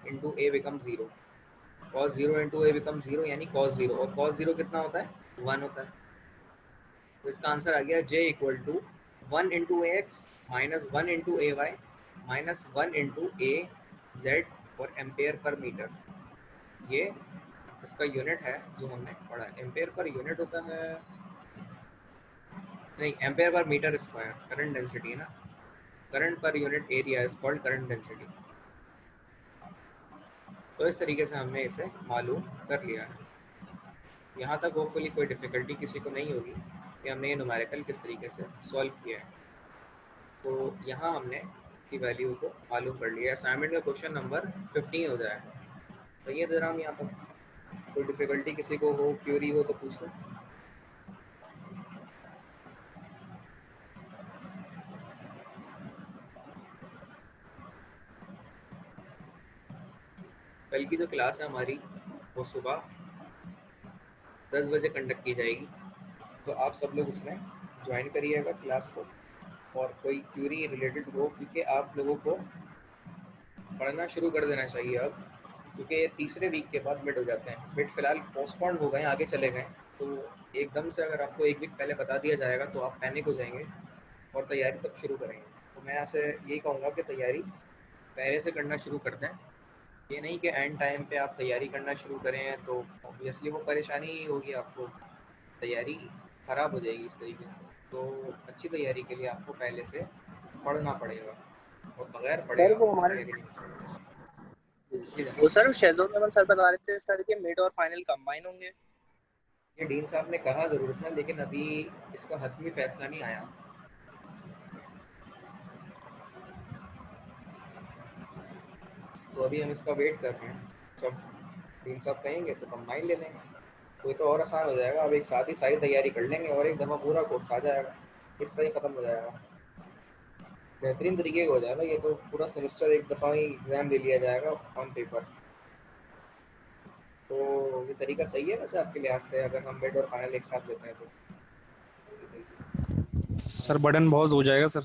S1: into a become 0, cos 0 into a become 0 यानी cos 0, और cos 0 कितना होता है? 1 होता है। तो इसका आंसर आ गया j equal to 1 into A X minus 1 into A Y minus 1 into A Z और एम्पेयर पर मीटर। ये इसका यूनिट है जो हमने पढ़ा है। एम्पेयर पर यूनिट होता है, नहीं, ampere per metre square current density है ना, current per unit area is called current density. तो इस तरीके से हमने इसे मालूम कर लिया है। यहाँ तक होपफुली कोई डिफ़िकल्टी किसी को नहीं होगी कि हमने ये न्यूमेरिकल किस तरीके से सॉल्व किया है। तो यहाँ हमने की वैल्यू को मालूम कर लिया। असाइनमेंट का क्वेश्चन नंबर 15 हो जाए। तो ये ज़रा हम यहाँ पर कोई डिफ़िकल्टी किसी को हो, क्यूरी हो तो पूछ लो। कल की जो क्लास है हमारी वो सुबह 10 बजे कंडक्ट की जाएगी, तो आप सब लोग उसमें ज्वाइन करिएगा क्लास को। और कोई क्यूरी रिलेटेड हो, क्योंकि आप लोगों को पढ़ना शुरू कर देना चाहिए अब, क्योंकि ये तीसरे वीक के बाद मिड हो जाते हैं। मिड फिलहाल पोस्टपोन्ड हो गए, आगे चले गए, तो एकदम से अगर आपको एक वीक पहले बता दिया जाएगा तो आप पैनिक हो जाएंगे और तैयारी तब शुरू करेंगे। तो मैं आपसे यही कहूँगा कि तैयारी पहले से करना शुरू कर दें। ये नहीं कि एंड टाइम पे आप तैयारी करना शुरू करें तो ऑब्वियसली वो परेशानी ही होगी, आपको तैयारी ख़राब हो जाएगी इस तरीके से। तो अच्छी तैयारी के लिए आपको पहले से पढ़ना पड़ेगा, और बगैर पढ़े
S2: सर
S1: आप
S2: वो हमारे
S1: तैयारी नहीं कर सकते।
S2: वो सर शेजोन अमन सर बता रहे थे सर के मिड और फाइनल कंबाइन होंगे।
S1: ये डीन साहब ने कहा ज़रूर था, लेकिन अभी इसका हतमी फैसला नहीं आया। तो अभी हम इसका वेट कर रहे हैं, जब डीन साहब कहेंगे तो कंबाइन ले लेंगे, तो ये तो और आसान हो जाएगा। अब एक साथ ही सारी तैयारी कर लेंगे और एक दफ़ा पूरा कोर्स आ जाएगा, इससे ही ख़त्म हो जाएगा। बेहतरीन तरीके का हो जाएगा, ये तो पूरा सेमेस्टर एक दफ़ा ही एग्ज़ाम ले लिया जाएगा ऑन पेपर। तो ये तरीका सही है वैसे आपके लिहाज से, अगर हम मिड और फाइनल एक साथ लेते हैं तो?
S3: सर बर्डन बहुत हो जाएगा सर।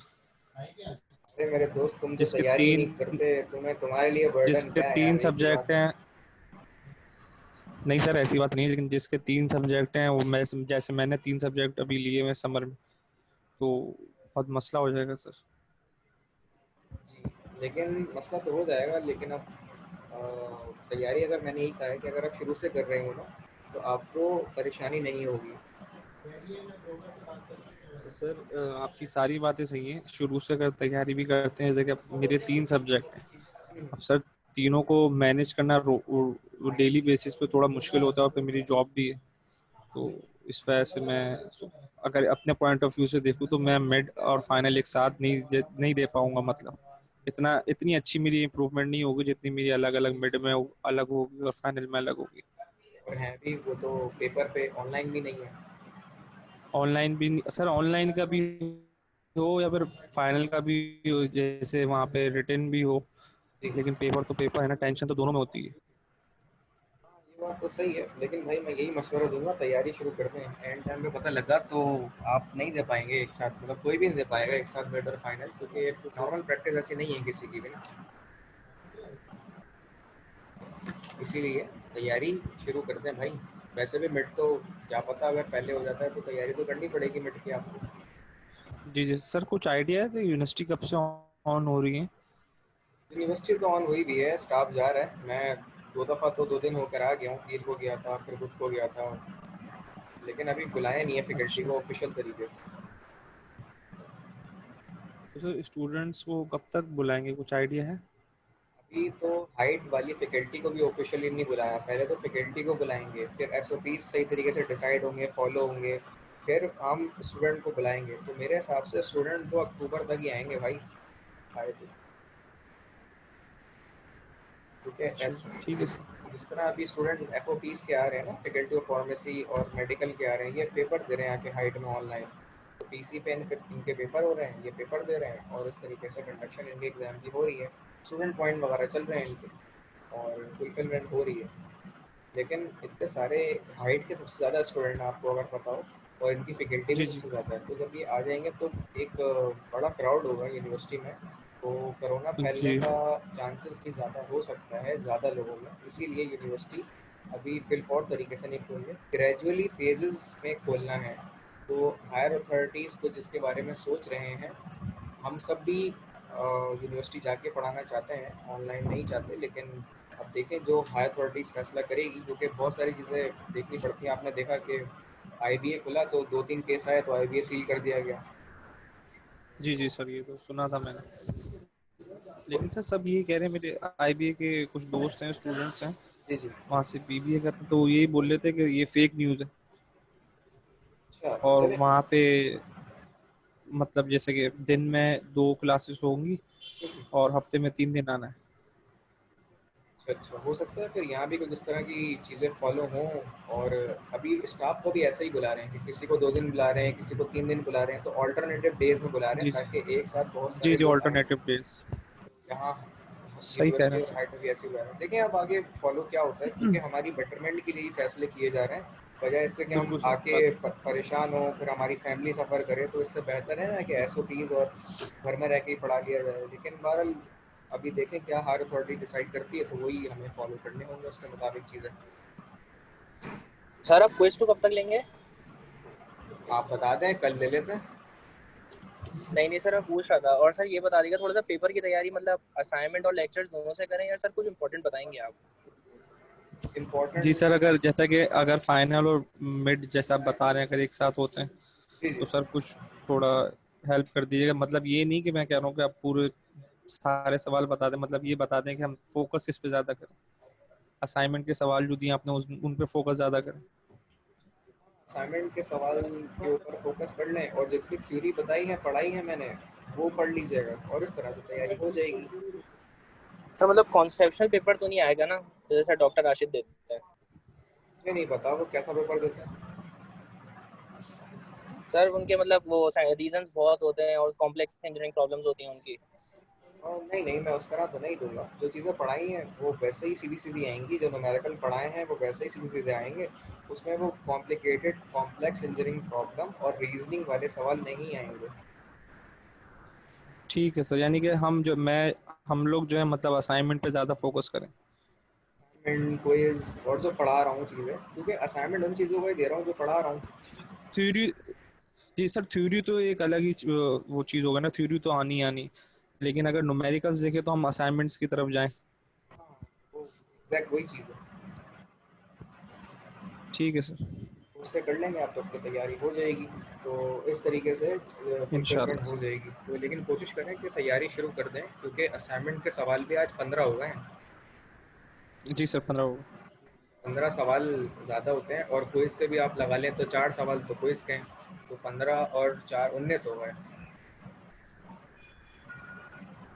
S1: अरे मेरे दोस्त, तुम तो
S3: जिसके
S1: तैयारी ही नहीं
S3: तीन
S1: करते, तुम्हें तुम्हारे लिए बर्डन
S3: जिसके
S1: क्या है
S3: तीन
S1: यार, एक ही
S3: सब्जेक्ट
S1: बात है।
S3: हैं, नहीं सर ऐसी बात नहीं है, लेकिन जिसके 3 सब्जेक्ट हैं वो मैं जैसे मैंने 3 सब्जेक्ट अभी लिए हैं समर में, तो बहुत मसला हो जाएगा सर।
S1: जी, लेकिन मसला तो हो जाएगा, लेकिन अब तैयारी, अगर मैंने यही कहा है कि अगर आप शुरू से कर रहे हो ना तो आपको परेशानी नहीं होगी।
S3: सर आपकी सारी बातें सही हैं, शुरू से कर तैयारी भी करते हैं। जैसे मेरे 3 सब्जेक्ट हैं, अब सर तीनों को मैनेज करना डेली बेसिस पे थोड़ा मुश्किल होता है, और फिर मेरी जॉब भी है। तो इस वजह से मैं अगर अपने पॉइंट ऑफ व्यू से देखूँ तो मैं मिड और फाइनल एक साथ नहीं दे पाऊंगा। मतलब इतनी अच्छी मेरी इम्प्रूवमेंट नहीं होगी जितनी मेरी अलग अलग मिड में अलग होगी और फाइनल में अलग होगी।
S1: और हैं भी वो तो पेपर पे, ऑनलाइन भी नहीं है।
S3: ऑनलाइन भी सर, ऑनलाइन का भी हो या फिर फाइनल का भी हो, जैसे वहाँ पे रिटर्न भी हो,
S1: जी,
S3: लेकिन पेपर तो पेपर है ना, टेंशन तो दोनों में होती है।
S1: ये बात तो सही है, लेकिन भाई मैं यही मशवरा दूंगा, तैयारी शुरू कर दें। एंड टाइम पे पता लगा तो आप नहीं दे पाएंगे एक साथ, मतलब कोई भी नहीं दे पाएगा एक साथ मिड और फाइनल, क्योंकि नॉर्मल प्रैक्टिस ऐसी नहीं है किसी की भी ना। इसीलिए तैयारी शुरू कर दें भाई। वैसे भी मिड तो क्या पता अगर पहले हो जाता है तो तैयारी तो करनी पड़ेगी मिड की आपको।
S3: जी जी सर, कुछ आइडिया है तो यूनिवर्सिटी कब से ऑन हो रही है?
S1: यूनिवर्सिटी तो ऑन हुई भी है, स्टाफ जा रहा है। मैं 2 दफ़ा तो 2 दिन होकर आ गया हूँ, पीर को गया था फिर बुध को गया था, लेकिन अभी बुलाया नहीं है फैकल्टी
S3: अच्छा,
S1: को ऑफिशियल तरीके से।
S3: तो सर स्टूडेंट्स को कब तक बुलाएंगे, कुछ आइडिया है?
S1: अभी तो हाइट वाली फैकल्टी को भी ऑफिशियली नहीं बुलाया, पहले तो फैकल्टी को बुलाएंगे, फिर एसओपी सही तरीके से डिसाइड होंगे, फॉलो होंगे, फिर हम स्टूडेंट को बुलाएंगे। तो मेरे हिसाब से स्टूडेंट तो अक्टूबर तक ही आएंगे भाई, आए तो। क्योंकि
S3: अच्छा, ठीक है
S1: जिस
S3: सर।
S1: जिस तरह अभी स्टूडेंट एफ के आ रहे हैं ना, फैकल्टी ऑफ फार्मेसी और मेडिकल के आ रहे हैं, ये पेपर दे रहे हैं आके हाइट में ऑनलाइन। तो पीसी पे इनके पेपर हो रहे हैं, ये पेपर दे रहे हैं, और इस तरीके से कंडक्शन इनके एग्जाम की हो रही है, स्टूडेंट पॉइंट वगैरह चल रहे हैं इनके, और फुलफिलमेंट हो रही है। लेकिन इतने सारे हाइट के सबसे ज़्यादा स्टूडेंट हैं आपको अगर पता हो, और इनकी फैकल्टी भी
S3: जी जी
S1: सबसे ज़्यादा है, तो जब ये आ जाएंगे तो एक बड़ा क्राउड होगा यूनिवर्सिटी में, तो कोरोना फैलने
S3: जी
S1: का चांसेस भी ज़्यादा हो सकता है ज़्यादा लोगों में। इसीलिए यूनिवर्सिटी अभी फिलफॉर तरीके से नहीं खोल रही, ग्रेजुअली फेजेस में खोलना है। तो हायर अथॉरिटीज़ को जिसके बारे में सोच रहे हैं, हम सब भी यूनिवर्सिटी जाके पढ़ाना चाहते हैं, ऑनलाइन नहीं चाहते, लेकिन अब देखें जो हाई अथॉरिटीज़ फैसला करेगी, क्योंकि बहुत सारी चीज़ें देखनी पड़ती हैं। आपने देखा कि आईबीए खुला तो 2-3 केस आए तो आईबीए सील कर दिया गया।
S3: जी जी सर, ये तो सुना था मैंने।
S1: तो
S3: लेकिन सर सब यही कह रहे हैं, मेरे आईबीए के कुछ दोस्त हैं, स्टूडेंट्स हैं
S1: जी जी।
S3: वहाँ से बीबीए कर रहे हैं, तो यही बोल रहे थे कि ये फेक न्यूज़ है।
S1: अच्छा
S3: और
S1: चले।
S3: वहाँ पे मतलब जैसे कि दिन में 2 क्लासेस होंगी और हफ्ते में 3 दिन आना है।
S1: अच्छा अच्छा, हो सकता है फिर यहाँ भी कुछ इस तरह की चीज़ें फॉलो हों। और अभी स्टाफ को भी ऐसे ही बुला रहे हैं कि किसी को 2 दिन बुला रहे हैं, किसी को 3 दिन बुला रहे हैं, तो ऑल्टरनेटिव डेज में बुला रहे हैं
S3: जी जी
S1: ताकि एक साथ बहुत
S3: जी
S1: सारे
S3: जी,
S1: लोग आएँ।
S3: Alternative days.
S1: यहाँ
S3: सही कह रहे
S1: यूनिवर्सिटी
S3: हैं
S1: और
S3: सर।
S1: हाइट में भी ऐसे हुआ है। देखिए अब आगे फॉलो क्या होता है, क्योंकि हमारी बेटरमेंट के लिए ही फैसले किए जा रहे हैं, बजाय इससे कि हम
S3: बिल्कुल सर,
S1: आके परेशान हो फिर हमारी फैमिली सफ़र करे। तो इससे बेहतर है ना कि एसओपीज़ और घर में रह के ही पढ़ा लिया जाए। लेकिन बहरहाल अभी देखें क्या हायर अथॉरिटी डिसाइड करती है, तो वही हमें फॉलो करने होंगे उसके मुताबिक चीज़ें।
S2: सर आप क्विज 2 कब तक लेंगे?
S1: आप बता दें, कल ले लेते हैं।
S2: नहीं नहीं सर, मैं पूछ रहा था। और सर ये बता दीजिएगा थोड़ा सा, पेपर की तैयारी मतलब असाइनमेंट और लेक्चर्स दोनों से करें, या सर कुछ इंपॉर्टेंट बताएंगे आप?
S3: जी
S1: इम्पोर्टेंट।
S3: सर, अगर जैसा कि अगर फाइनल और मिड जैसा आप बता रहे हैं अगर एक साथ होते हैं,
S1: जी जी।
S3: तो सर कुछ थोड़ा हेल्प कर दीजिएगा। मतलब ये नहीं कि मैं कह रहा हूँ कि आप पूरे सारे सवाल बता दें, मतलब ये बता दें कि हम फोकस इस पे ज़्यादा करें, असाइनमेंट के सवाल जो दिए आपने उन पे फोकस ज़्यादा करें।
S1: असाइनमेंट के सवाल के ऊपर फोकस कर लें, और जितनी थ्योरी बताई है पढ़ाई है मैंने, वो पढ़ लीजिएगा, और इस तरह से तैयारी हो जाएगी।
S2: सर मतलब कॉन्सेप्शनल पेपर तो नहीं आएगा ना, तो जैसा डॉक्टर राशिद देते हैं?
S1: मुझे नहीं पता वो कैसा पेपर देते हैं।
S2: सर उनके मतलब वो रीजंस बहुत होते हैं और कॉम्प्लेक्स इंजीनियरिंग प्रॉब्लम्स होती हैं उनकी।
S1: और नहीं नहीं, मैं उस तरह तो नहीं दूंगा। जो चीज़ें पढ़ाई हैं वो वैसे ही सीधी सीधी आएंगी, जो न्यूमेरिकल पढ़ाए हैं वो वैसे ही सीधे सीधे आएंगे। उसमें वो कॉम्प्लिकेटेड कॉम्प्लेक्स इंजीनियरिंग प्रॉब्लम और रीजनिंग वाले सवाल नहीं आएंगे।
S3: ठीक है सर, यानी कि हम लोग जो है मतलब असाइनमेंट पे ज़्यादा फोकस करें।
S1: असाइनमेंट क्विज और जो पढ़ा रहा हूँ चीज़ें, क्योंकि असाइनमेंट उन चीज़ों को ही दे रहा हूँ जो पढ़ा रहा हूँ।
S3: थ्योरी, जी सर, थ्योरी तो एक अलग ही वो चीज़ होगा ना, थ्योरी तो आनी ही आनी। लेकिन अगर न्यूमेरिकल्स देखें तो हम असाइनमेंट्स की तरफ जाएं।
S1: हाँ, वो एग्जैक्ट वही चीज़ है।
S3: ठीक है सर।
S1: उससे कर लेंगे आप, तब तो तैयारी हो जाएगी। तो इस तरीके से फुलफिलमेंट
S3: इंशाल्लाह।
S1: हो जाएगी। तो लेकिन कोशिश करें कि तैयारी शुरू कर दें, क्योंकि असाइनमेंट के सवाल भी आज 15 हो गए हैं।
S3: जी सर, 15 होगा।
S1: 15 सवाल ज़्यादा होते हैं, और क्विज़ के भी आप लगा लें तो 4 सवाल तो क्विज़ के हैं, तो 15 और 4 19 हो गए।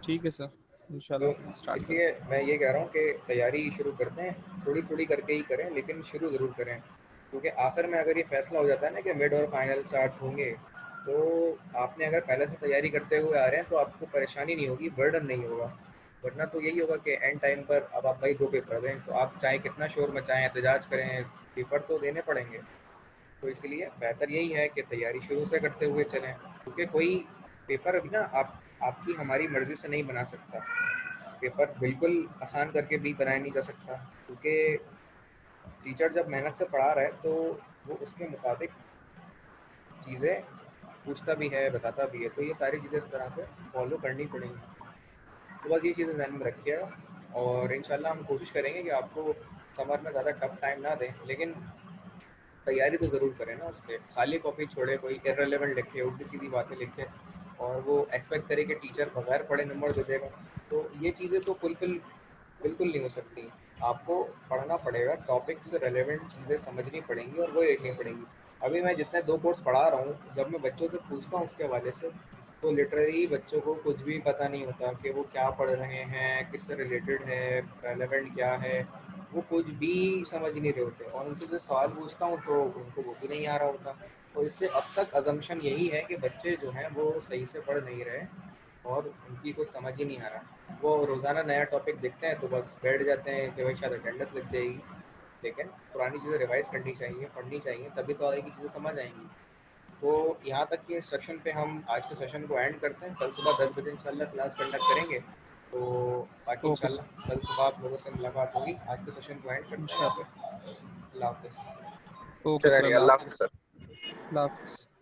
S3: ठीक है सर। इंशाल्लाह
S1: तो
S3: स्टार्ट करें।
S1: इसलिए मैं ये कह रहा हूँ कि तैयारी शुरू करते हैं, थोड़ी थोड़ी करके ही करें, लेकिन शुरू ज़रूर करें, क्योंकि आखिर में अगर ये फैसला हो जाता है ना कि मिड और फाइनल स्टार्ट होंगे, तो आपने अगर पहले से तैयारी करते हुए आ रहे हैं तो आपको परेशानी नहीं होगी, बर्डन नहीं होगा। वरना तो यही होगा कि एंड टाइम पर अब आप भाई 2 पेपर दें, तो आप चाहे कितना शोर मचाएं, एहतजाज करें, पेपर तो देने पड़ेंगे। तो इसलिए बेहतर यही है कि तैयारी शुरू से करते हुए चलें, क्योंकि कोई पेपर अभी ना आपकी हमारी मर्ज़ी से नहीं बना सकता। पेपर बिल्कुल आसान करके भी बनाया नहीं जा सकता, क्योंकि टीचर जब मेहनत से पढ़ा रहा है तो वो उसके मुताबिक चीज़ें पूछता भी है, बताता भी है, तो ये सारी चीज़ें इस तरह से फॉलो करनी पड़ेंगी। तो बस ये चीज़ें ध्यान में रखिएगा, और इंशाल्लाह हम कोशिश करेंगे कि आपको समर में ज़्यादा टफ टाइम ना दें, लेकिन तैयारी तो ज़रूर करें ना। उसमें खाली कॉपी छोड़े, कोई इर्रेलेवेंट लिखे, उल्टी सीधी बातें लिखे, और वो एक्सपेक्ट करे कि टीचर बगैर पढ़े नंबर दे देगा, तो ये चीज़ें तो फुलफिल बिल्कुल नहीं हो सकती। आपको पढ़ना पड़ेगा, टॉपिक से रेलेवेंट चीज़ें समझनी पड़ेंगी और वो लिखनी पड़ेंगी। अभी मैं जितने 2 कोर्स पढ़ा रहा हूँ, जब मैं बच्चों से पूछता हूँ उसके हवाले से, तो लिटरली बच्चों को कुछ भी पता नहीं होता कि वो क्या पढ़ रहे हैं, किससे रिलेटेड है, रेलेवेंट क्या है, वो कुछ भी समझ नहीं रहे होते। और उनसे जो सवाल पूछता हूँ तो उनको वो भी नहीं आ रहा होता। और इससे अब तक अजम्पशन यही है कि बच्चे जो हैं वो सही से पढ़ नहीं रहे और उनकी कुछ समझ ही नहीं आ रहा। वो रोज़ाना नया टॉपिक देखते हैं तो बस बैठ जाते हैं कि भाई शायद अटेंडेंस लग जाएगी, लेकिन पुरानी चीज़ें रिवाइज़ करनी चाहिए, पढ़नी चाहिए, तभी तो आगे की चीज़ें समझ आएंगी। तो यहाँ तक कि इंस्ट्रक्शन पे हम आज के सेशन को एंड करते हैं। कल सुबह 10 बजे इंशाल्लाह क्लास कंडक्ट करेंगे, तो बाकी
S3: ओके सर,
S1: इंशाल्लाह कल सुबह आप लोगों से मुलाकात होगी। आज के सेशन को एंड करते हैं यहाँ
S3: इंशाल्लाह।
S1: पे। अल्लाह हाफ़िज़।
S3: ओके सर,
S2: चलिए,
S3: अल्लाह
S2: अल्लाह
S3: हाफिज़।
S2: हाफ़िज़ सर।
S3: अल्लाह हाफिज़।